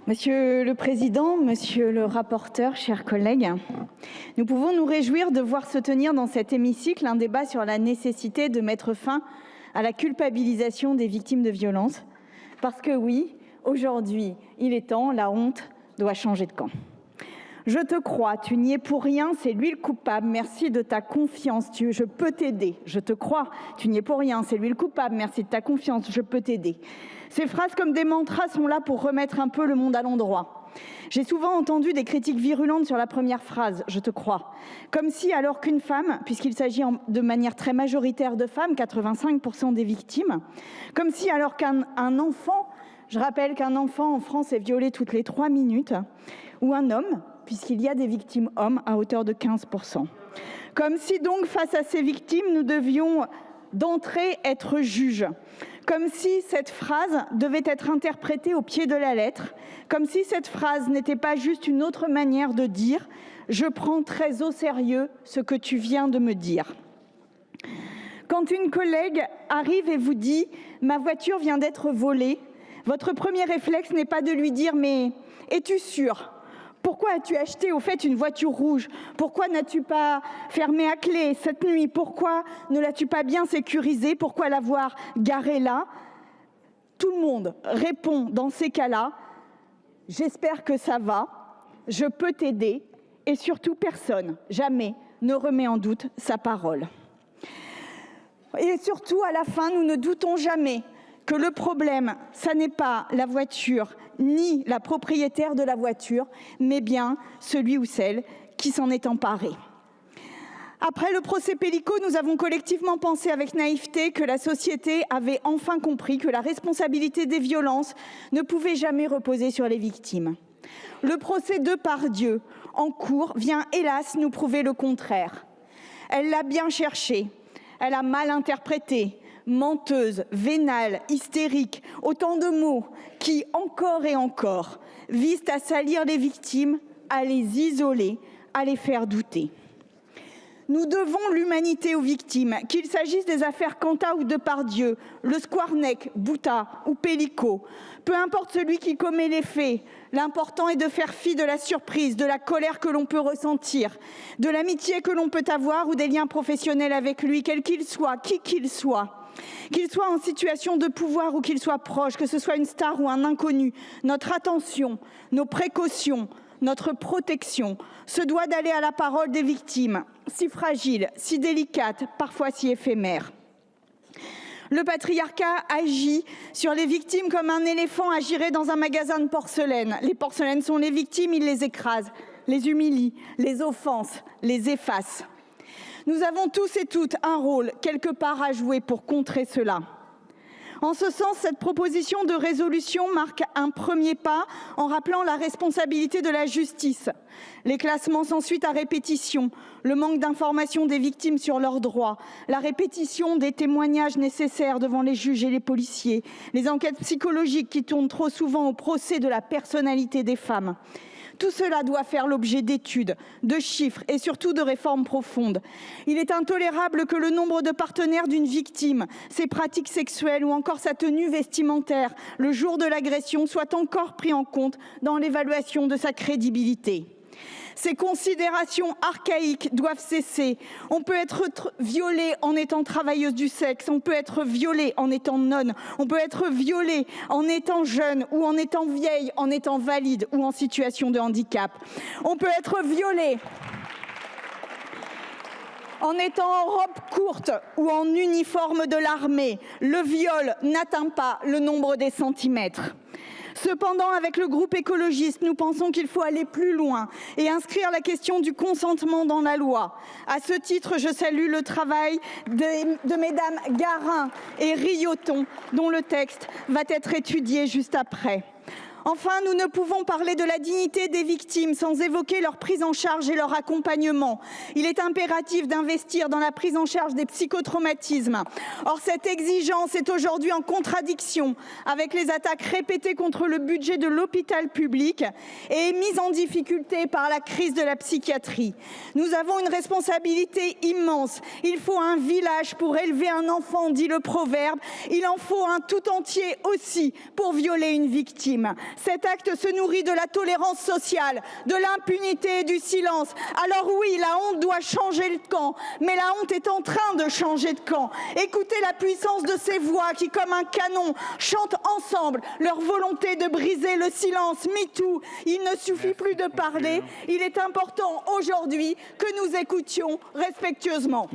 Monsieur le Président, Monsieur le rapporteur, chers collègues, nous pouvons nous réjouir de voir se tenir dans cet hémicycle un débat sur la nécessité de mettre fin à la culpabilisation des victimes de violences. Parce que oui, aujourd'hui, il est temps, la honte doit changer de camp. Je te crois, tu n'y es pour rien, c'est lui le coupable, merci de ta confiance, je peux t'aider. Je te crois, tu n'y es pour rien, c'est lui le coupable, merci de ta confiance, je peux t'aider. Ces phrases comme des mantras sont là pour remettre un peu le monde à l'endroit. J'ai souvent entendu des critiques virulentes sur la première phrase, je te crois. Comme si alors qu'une femme, puisqu'il s'agit de manière très majoritaire de femmes, 85% des victimes, comme si alors qu'un enfant, je rappelle qu'un enfant en France est violé toutes les 3 minutes, ou un homme, puisqu'il y a des victimes hommes à hauteur de 15%. Comme si donc face à ces victimes, nous devions d'entrée être juges. Comme si cette phrase devait être interprétée au pied de la lettre, comme si cette phrase n'était pas juste une autre manière de dire « je prends très au sérieux ce que tu viens de me dire ». Quand une collègue arrive et vous dit « ma voiture vient d'être volée », votre premier réflexe n'est pas de lui dire « mais es-tu sûre ? Pourquoi as-tu acheté au fait une voiture rouge ? Pourquoi n'as-tu pas fermé à clé cette nuit ? Pourquoi ne l'as-tu pas bien sécurisée ? Pourquoi l'avoir garée là ? » Tout le monde répond dans ces cas-là « j'espère que ça va, je peux t'aider » et surtout personne, jamais, ne remet en doute sa parole. Et surtout, à la fin, nous ne doutons jamais que le problème, ça n'est pas la voiture ni la propriétaire de la voiture, mais bien celui ou celle qui s'en est emparé. Après le procès Pélico, nous avons collectivement pensé avec naïveté que la société avait enfin compris que la responsabilité des violences ne pouvait jamais reposer sur les victimes. Le procès Depardieu, en cours, vient hélas nous prouver le contraire. Elle l'a bien cherché, elle a mal interprété, menteuse, vénale, hystérique, autant de mots qui, encore et encore, visent à salir les victimes, à les isoler, à les faire douter. Nous devons l'humanité aux victimes, qu'il s'agisse des affaires Quentin ou Depardieu, le Squarnec, Bouta ou Pélico. Peu importe celui qui commet les faits, l'important est de faire fi de la surprise, de la colère que l'on peut ressentir, de l'amitié que l'on peut avoir ou des liens professionnels avec lui, quel qu'il soit, qui qu'il soit en situation de pouvoir ou qu'il soit proche, que ce soit une star ou un inconnu. Notre attention, nos précautions, notre protection se doit d'aller à la parole des victimes, si fragiles, si délicates, parfois si éphémères. Le patriarcat agit sur les victimes comme un éléphant agirait dans un magasin de porcelaine. Les porcelaines sont les victimes, il les écrase, les humilie, les offense, les efface. Nous avons tous et toutes un rôle quelque part à jouer pour contrer cela. En ce sens, cette proposition de résolution marque un premier pas en rappelant la responsabilité de la justice. Les classements sans suite à répétition, le manque d'information des victimes sur leurs droits, la répétition des témoignages nécessaires devant les juges et les policiers, les enquêtes psychologiques qui tournent trop souvent au procès de la personnalité des femmes. Tout cela doit faire l'objet d'études, de chiffres et surtout de réformes profondes. Il est intolérable que le nombre de partenaires d'une victime, ses pratiques sexuelles ou encore sa tenue vestimentaire le jour de l'agression soit encore pris en compte dans l'évaluation de sa crédibilité. Ces considérations archaïques doivent cesser. On peut être violée en étant travailleuse du sexe, on peut être violée en étant nonne, on peut être violée en étant jeune ou en étant vieille, en étant valide ou en situation de handicap. On peut être violée en étant en robe courte ou en uniforme de l'armée. Le viol n'atteint pas le nombre des centimètres. Cependant, avec le groupe écologiste, nous pensons qu'il faut aller plus loin et inscrire la question du consentement dans la loi. À ce titre, je salue le travail de mesdames Garin et Rioton, dont le texte va être étudié juste après. Enfin, nous ne pouvons parler de la dignité des victimes sans évoquer leur prise en charge et leur accompagnement. Il est impératif d'investir dans la prise en charge des psychotraumatismes. Or, cette exigence est aujourd'hui en contradiction avec les attaques répétées contre le budget de l'hôpital public et est mise en difficulté par la crise de la psychiatrie. Nous avons une responsabilité immense. Il faut un village pour élever un enfant, dit le proverbe. Il en faut un tout entier aussi pour violer une victime. Cet acte se nourrit de la tolérance sociale, de l'impunité et du silence. Alors oui, la honte doit changer de camp, mais la honte est en train de changer de camp. Écoutez la puissance de ces voix qui, comme un canon, chantent ensemble leur volonté de briser le silence. MeToo, il ne suffit plus de parler, il est important aujourd'hui que nous écoutions respectueusement.